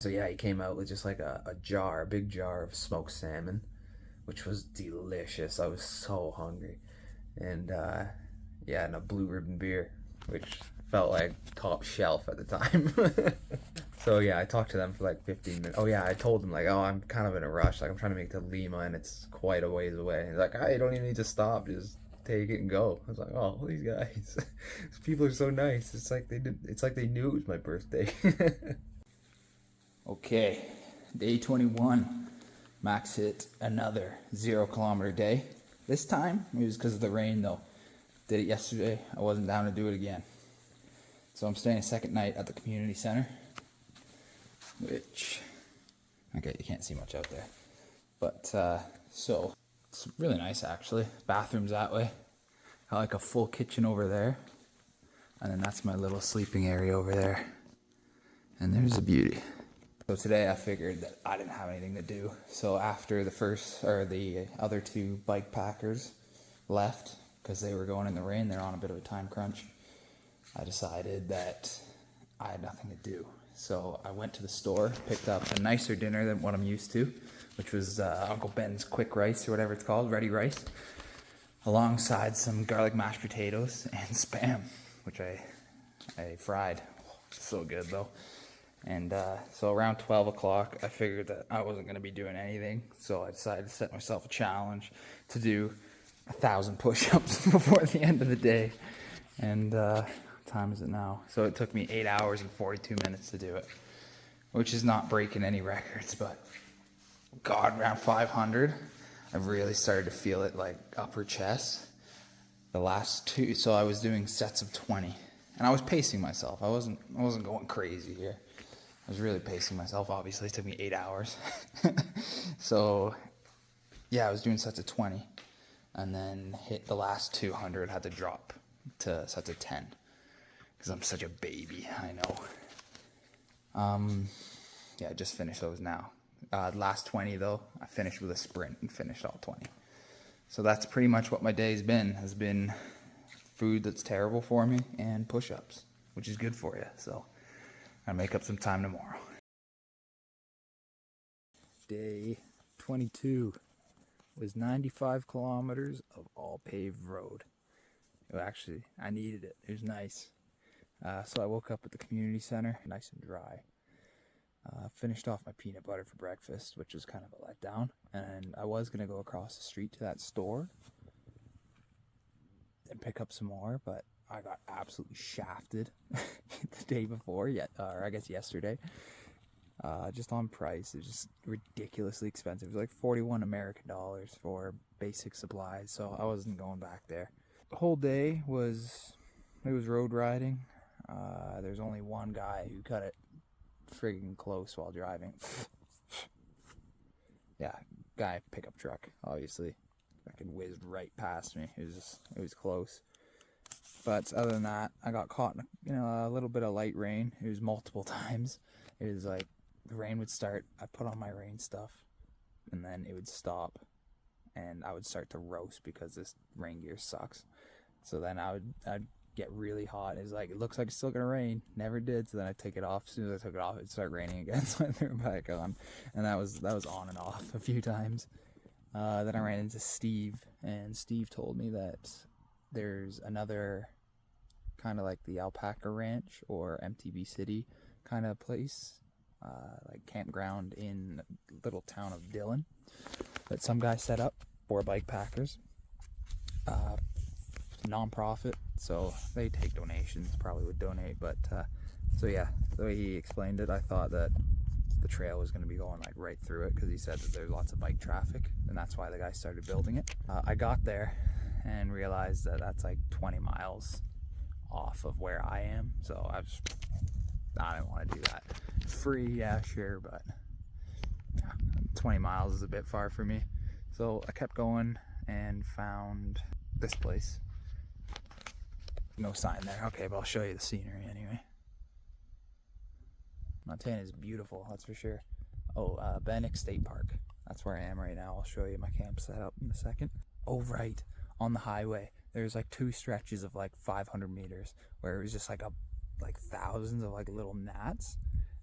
So yeah, he came out with just like a big jar of smoked salmon, which was delicious. I was so hungry. And yeah, and a blue ribbon beer, which felt like top shelf at the time. So yeah, I talked to them for like 15 minutes. Oh yeah, I told them like, oh, I'm kind of in a rush. Like I'm trying to make it to Lima, and it's quite a ways away. He's like, I don't even need to stop. Just take it and go. I was like, oh, these guys, these people are so nice. It's like they did. It's like they knew it was my birthday. Okay, day 21. Max hit another 0 kilometer day. This time it was because of the rain though. Did it yesterday. I wasn't down to do it again. So I'm staying a second night at the community center, which, okay, you can't see much out there. But so it's really nice actually. Bathroom's that way. Got like a full kitchen over there. And then that's my little sleeping area over there. And there's a beauty. So today I figured that I didn't have anything to do. So after the other two bike packers left, because they were going in the rain, they're on a bit of a time crunch, I decided that I had nothing to do. So I went to the store, picked up a nicer dinner than what I'm used to, which was Uncle Ben's quick rice or whatever it's called, ready rice, alongside some garlic mashed potatoes and Spam, which I fried. So good though. And so around 12 o'clock, I figured that I wasn't going to be doing anything. So I decided to set myself a challenge to do 1,000 push-ups before the end of the day. And what time is it now? So it took me 8 hours and 42 minutes to do it, which is not breaking any records. But God, around 500, I really started to feel it like upper chest. The last two, so I was doing sets of 20. And I was pacing myself. I wasn't going crazy here. I was really pacing myself. Obviously, it took me 8 hours. So, yeah, I was doing sets of 20. And then hit the last 200, had to drop to sets of 10. Because I'm such a baby, I know. Yeah, I just finished those now. Last 20, though, I finished with a sprint and finished all 20. So that's pretty much what my day's been. Has been food that's terrible for me and push-ups, which is good for you. So I'll make up some time tomorrow. Day 22 was 95 kilometers of all paved road. Well, actually, I needed it. It was nice. So I woke up at the community center, nice and dry. Finished off my peanut butter for breakfast, which was kind of a letdown. And I was going to go across the street to that store and pick up some more, but I got absolutely shafted the day before, or I guess yesterday. Just on price, it was just ridiculously expensive. It was like 41 American dollars for basic supplies, so I wasn't going back there. The whole day was road riding. There's only one guy who cut it friggin' close while driving. Yeah, guy pickup truck, obviously. Fucking whizzed right past me. It was close. But other than that, I got caught in a little bit of light rain. It was multiple times. It was like the rain would start. I put on my rain stuff, and then it would stop, and I would start to roast because this rain gear sucks. So then I'd get really hot. It's like, it looks like it's still gonna rain. Never did. So then I take it off. As soon as I took it off, it'd start raining again. So I threw it back on, and that was on and off a few times. Then I ran into Steve, and Steve told me that there's another kind of like the Alpaca Ranch or MTB City kind of place, like campground in the little town of Dillon, that some guy set up for bike packers. Non-profit, so they take donations, probably would donate, but so yeah, the way he explained it, I thought that the trail was going to be going like right through it, because he said that there's lots of bike traffic, and that's why the guy started building it. I got there and realized that that's like 20 miles off of where I am, so I didn't want to do that. Free, yeah, sure, but yeah, 20 miles is a bit far for me. So I kept going and found this place. No sign there. Okay, but I'll show you the scenery anyway. Montana is beautiful, that's for sure. Oh, Bannack State Park. That's where I am right now. I'll show you my camp setup in a second. Oh, right. On the highway, there's like two stretches of like 500 meters where it was just like thousands of like little gnats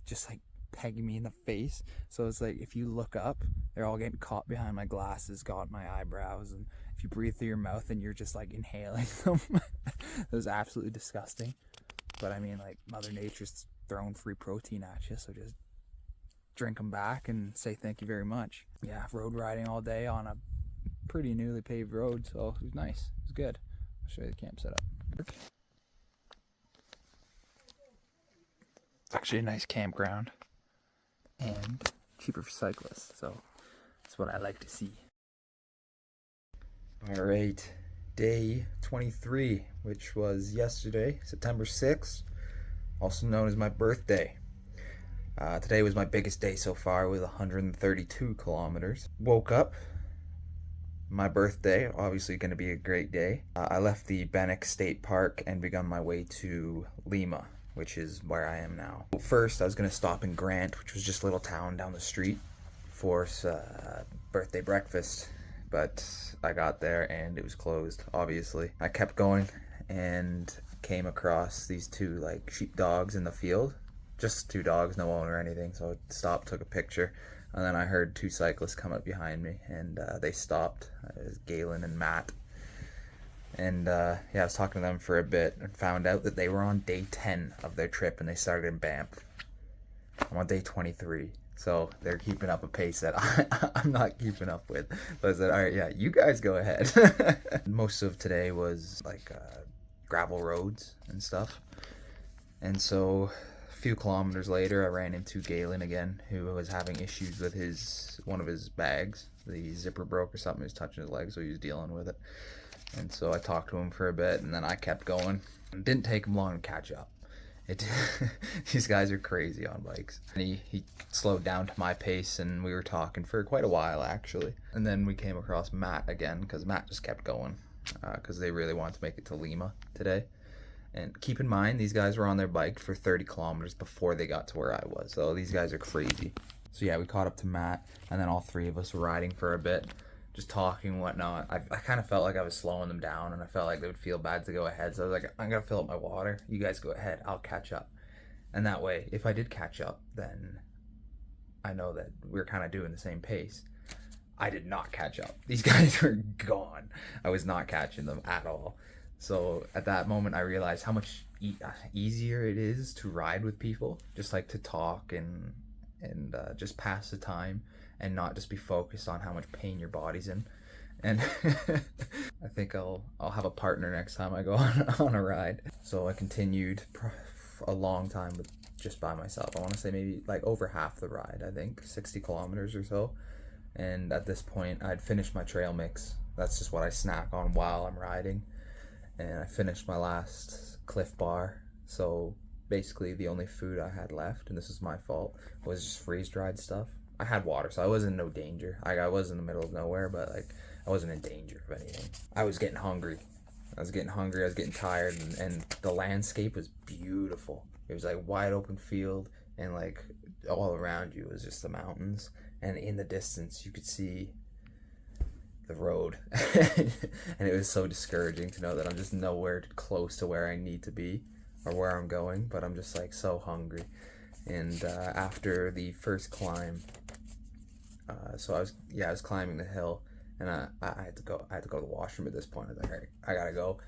just like pegging me in the face. So it's like if you look up, they're all getting caught behind my glasses, got my eyebrows, and if you breathe through your mouth and you're just like inhaling them. It was absolutely disgusting. But I mean, like, Mother Nature's throwing free protein at you, so just drink them back and say thank you very much. Yeah, road riding all day on a pretty newly paved road, so it was nice. It was good. I'll show you the camp setup. It's actually a nice campground and cheaper for cyclists, so that's what I like to see. All right, day 23, which was yesterday, September 6th, also known as my birthday. Today was my biggest day so far with 132 kilometers. Woke up, my birthday, obviously going to be a great day. I left the Bannack State Park and begun my way to Lima, which is where I am now. First, I was going to stop in Grant, which was just a little town down the street, for birthday breakfast. But I got there and it was closed, obviously. I kept going and came across these two like sheep dogs in the field. Just two dogs, no owner or anything. So I stopped, took a picture, and then I heard two cyclists come up behind me, and they stopped. It was Galen and Matt. And yeah, I was talking to them for a bit and found out that they were on day 10 of their trip, and they started in Banff. I'm on day 23. So they're keeping up a pace that I'm not keeping up with. So I said, all right, yeah, you guys go ahead. Most of today was like gravel roads and stuff. And so a few kilometers later, I ran into Galen again, who was having issues with one of his bags. The zipper broke or something. He was touching his leg, so he was dealing with it. And so I talked to him for a bit, and then I kept going. It didn't take him long to catch up. These guys are crazy on bikes. And he slowed down to my pace, and we were talking for quite a while, actually. And then we came across Matt again, because Matt just kept going, because they really wanted to make it to Lima today. And keep in mind, these guys were on their bike for 30 kilometers before they got to where I was. So these guys are crazy. So yeah, we caught up to Matt, and then all three of us were riding for a bit, just talking and whatnot. I kind of felt like I was slowing them down, and I felt like they would feel bad to go ahead. So I was like, I'm going to fill up my water. You guys go ahead. I'll catch up. And that way, if I did catch up, then I know that we're kind of doing the same pace. I did not catch up. These guys were gone. I was not catching them at all. So at that moment, I realized how much easier it is to ride with people, just like to talk and just pass the time, and not just be focused on how much pain your body's in. And I think I'll have a partner next time I go on a ride. So I continued a long time with just by myself. I want to say maybe like over half the ride, I think 60 kilometers or so. And at this point, I'd finished my trail mix. That's just what I snack on while I'm riding. And I finished my last Cliff Bar. So basically the only food I had left, and this is my fault, was just freeze-dried stuff. I had water, so I was in no danger. I was in the middle of nowhere, but like I wasn't in danger of anything. I was getting hungry. I was getting tired, and the landscape was beautiful. It was like wide open field, and like all around you was just the mountains, and in the distance you could see the road. And it was so discouraging to know that I'm just nowhere close to where I need to be or where I'm going, but I'm just like so hungry. And after the first climb, so I was climbing the hill, and I had to go to the washroom at this point. I was like, all right, I gotta go.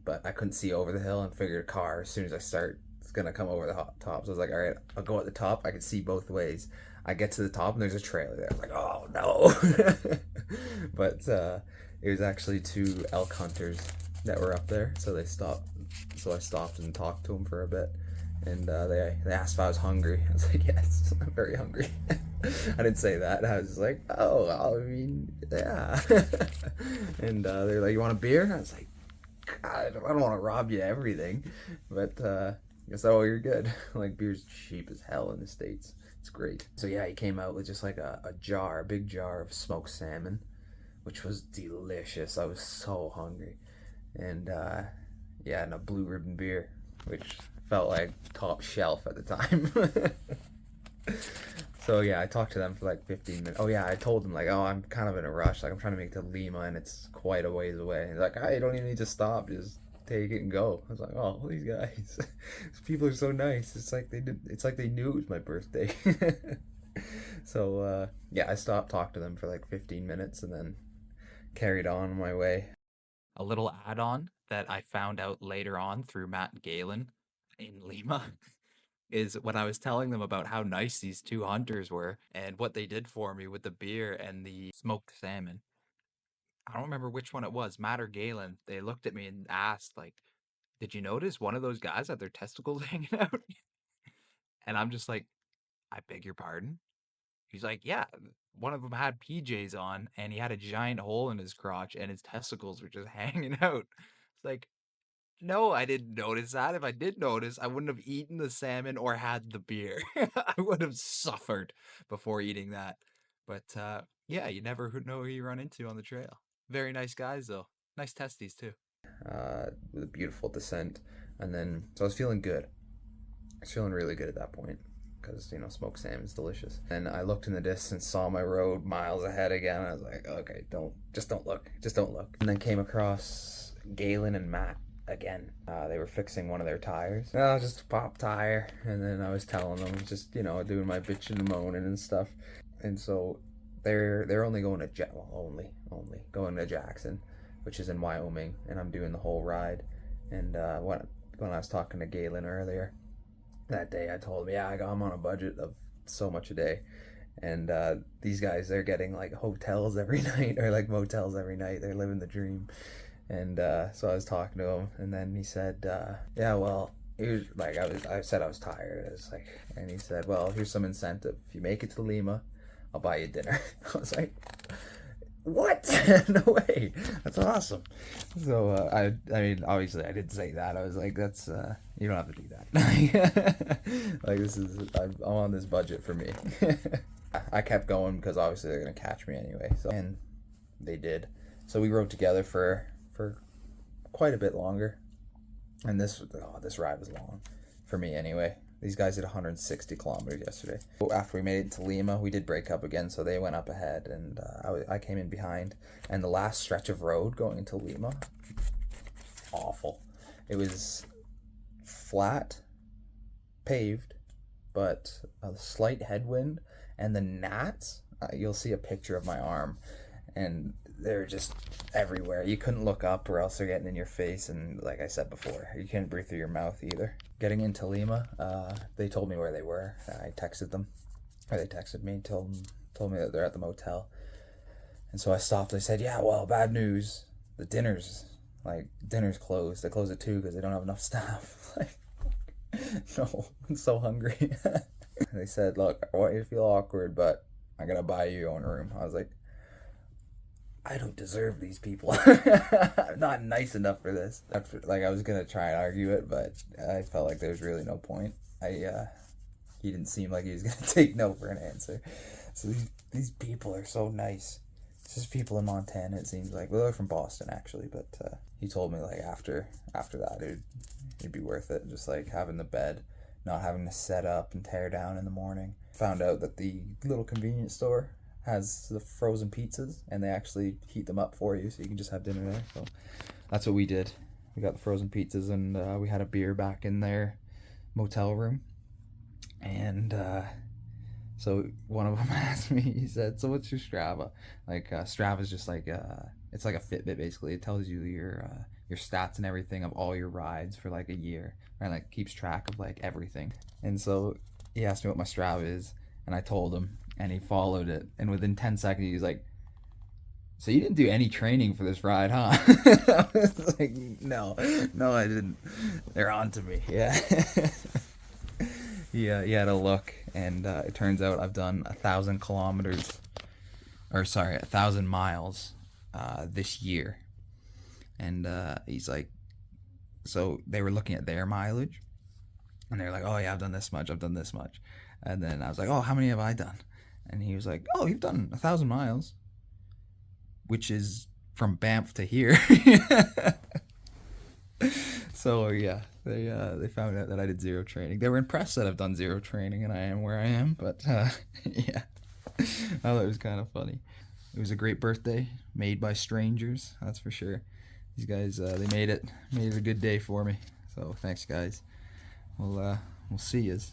But I couldn't see over the hill, and figured a car, as soon as I start, it's gonna come over the top. So I was like, all right, I'll go at the top. I can see both ways. I get to the top, and there's a trailer there. I was like, oh no. But it was actually two elk hunters that were up there, so they stopped. So I stopped and talked to them for a bit. And they asked if I was hungry. I was like, yes, I'm very hungry. I didn't say that. I was just like, oh, I mean, yeah. And they're like, you want a beer? And I was like, God, I don't want to rob you everything. But I guess, oh, you're good. Like, beer's cheap as hell in the States. It's great. So yeah, he came out with just like a big jar of smoked salmon, which was delicious. I was so hungry. And yeah, and a blue ribbon beer, which felt like top shelf at the time. So yeah, I talked to them for like 15 minutes. Oh yeah, I told them like, oh, I'm kind of in a rush. Like I'm trying to make it to Lima, and it's quite a ways away. He's like, oh, you don't even need to stop. Just take it and go. I was like, oh, these guys, these people are so nice. It's like they knew it was my birthday. So yeah, I stopped talking to them for like 15 minutes and then carried on my way. A little add-on that I found out later on through Matt and Galen in Lima is when I was telling them about how nice these two hunters were and what they did for me with the beer and the smoked salmon. I don't remember which one it was, Matt or Galen. They looked at me and asked, like, did you notice one of those guys had their testicles hanging out? And I'm just like, I beg your pardon? He's like, yeah, one of them had PJs on and he had a giant hole in his crotch and his testicles were just hanging out. It's like, no, I didn't notice that. If I did notice, I wouldn't have eaten the salmon or had the beer. I would have suffered before eating that. But yeah, you never know who you run into on the trail. Very nice guys, though. Nice testes, too. With a beautiful descent, and then so I was feeling good. I was feeling really good at that point because smoked salmon's delicious. And I looked in the distance, saw my road miles ahead again. I was like, okay, don't look, just don't look. And then came across Galen and Matt again. They were fixing one of their tires. Oh, just a pop tire. And then I was telling them, just doing my bitching and moaning and stuff. And so they're only going to only going to Jackson, which is in Wyoming, and I'm doing the whole ride. And when I was talking to Galen earlier that day, I told him, yeah, I'm on a budget of so much a day. And these guys, they're getting like hotels every night or like motels every night. They're living the dream. And so I was talking to him, and then he said, yeah, well, he was like, I said I was tired. I was like, and he said, well, here's some incentive. If you make it to Lima, I'll buy you dinner. I was like, what? No way. That's awesome. So I mean, obviously I didn't say that. I was like, that's you don't have to do that. Like, I'm on this budget for me. I kept going because obviously they're gonna catch me anyway. So, and they did. So we rode together for quite a bit longer. And this ride was long for me anyway. These guys did 160 kilometers yesterday. After we made it to Lima, we did break up again, so they went up ahead, and I came in behind. And the last stretch of road going into Lima, awful. It was flat, paved, but a slight headwind, and the gnats, you'll see a picture of my arm, and they're just everywhere. You couldn't look up or else they're getting in your face, and like I said before, you can't breathe through your mouth either. Getting into Lima, they told me where they were. I texted them, or they texted me, told me that they're at the motel. And so I stopped. They said, yeah, well, bad news. The dinner's closed. They close at 2 because they don't have enough staff. Like, no, I'm so hungry. They said, look, I want you to feel awkward, but I'm going to buy you your own room. I was like, I don't deserve these people. I'm not nice enough for this. Like, I was gonna try and argue it, but I felt like there was really no point. He didn't seem like he was gonna take no for an answer. So these people are so nice. It's just people in Montana, it seems like. Well, they're from Boston actually, but he told me like after that it'd be worth it. Just like having the bed, not having to set up and tear down in the morning. Found out that the little convenience store has the frozen pizzas, and they actually heat them up for you, so you can just have dinner there. So that's what we did. We got the frozen pizzas, and we had a beer back in their motel room. And so one of them asked me, he said, so what's your Strava? Like Strava's just like it's like a Fitbit basically. It tells you your stats and everything of all your rides for like a year, and like keeps track of like everything. And so he asked me what my Strava is, and I told him, and he followed it, and within 10 seconds he was like, so you didn't do any training for this ride, huh? I was like, no, I didn't. They're on to me. Yeah. Yeah, he had a look, and it turns out I've done 1,000 miles this year. And he's like, so they were looking at their mileage, and they're like, oh yeah, I've done this much. And then I was like, oh, how many have I done? And he was like, oh, you've done 1,000 miles, which is from Banff to here. So yeah, they found out that I did zero training. They were impressed that I've done zero training and I am where I am. But yeah, I thought it was kind of funny. It was a great birthday made by strangers, that's for sure. these guys, they made it a good day for me. So thanks, guys. We'll see yous.